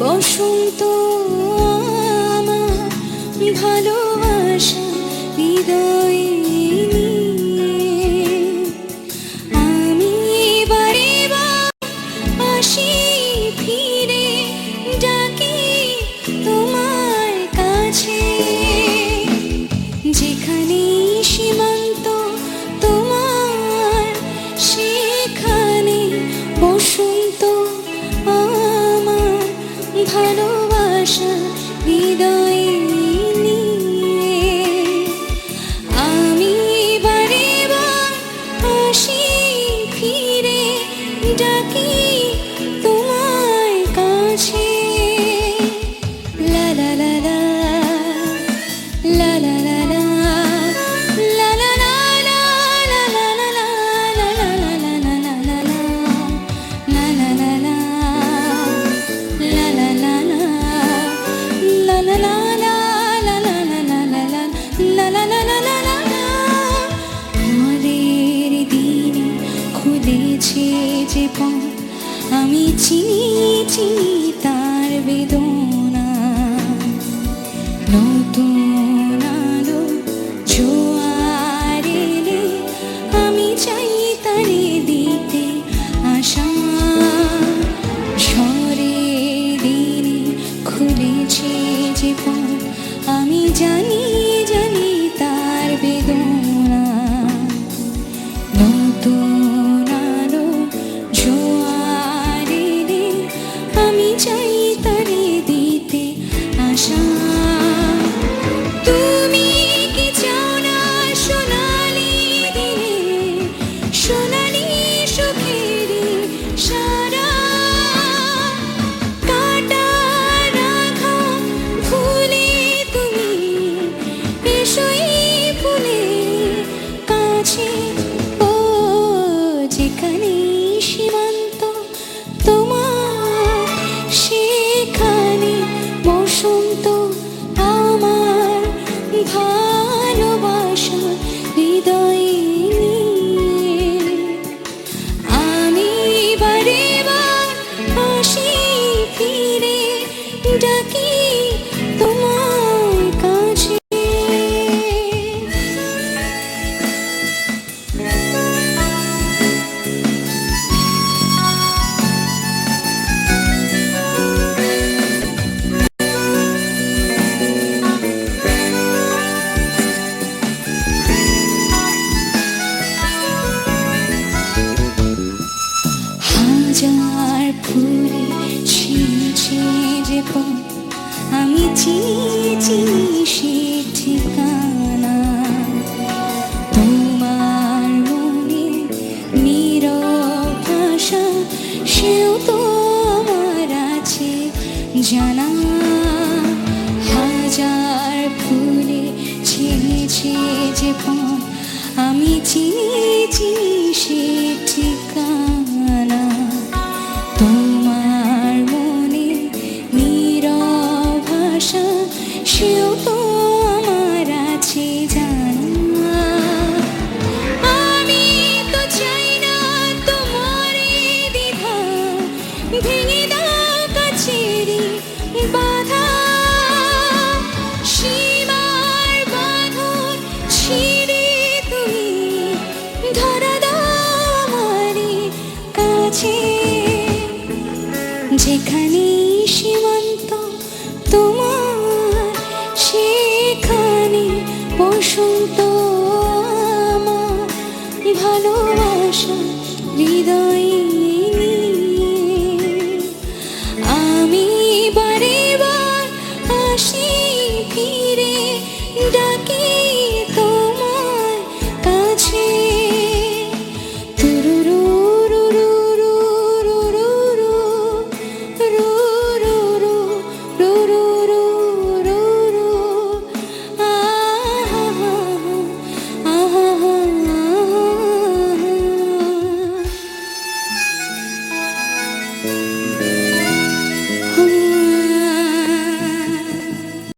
বসন্ত আমার ভালোবাসা হৃদয়ে নিয়ে আমি বারে বার আসি ফিরে ডাকি তোমার কাছে, যেখানে সীমান্ত তোমার সেখানে বসন্ত আমার ভালোবাসা হৃদয়ে নিয়ে আমি বারে বার আসি ফিরে ডাকি তোমার কাছে। লা লা লা লা লা লা লা লা লা লা লা লা লা লা লা আমাদের দিনে খুলেছে যে পথ, আমি চিনি চিনি তার বেদনা। নতুন আলো জোয়ার এলে আমি চাই তারে দিতে আশা। ঝড়ের দিনে খুলেছে যে পথ, আমি জানি জানি তার বেদনা। নতুন আলো জোয়ার এলে আমি চাই তারে দিতে আশা। তুমি কি চাও না সোনালি দিনে সোনালি সুখেরই সারা, কাটার আঘাত ভুলে তুমি এসোই ফুলের কাছে। ও যেখানে সীমান্ত তোমার সেখানে বসন্ত আমার ভালোবাসা হৃদয়ে নিয়ে আমি বারে বার আসি ফিরে ডাকি তোমার কাছে। হাজার ফুলে ছিঁড়ছে যে পথ, আমি চিনি চিনি সে ঠিকানা। তোমার মনে নীরব ভাষা সেও তো আমার আছে জানা। হাজার ফুলে ছিঁড়ছে যে পথ, আমি চিনি চিনি সে ঠিকানা।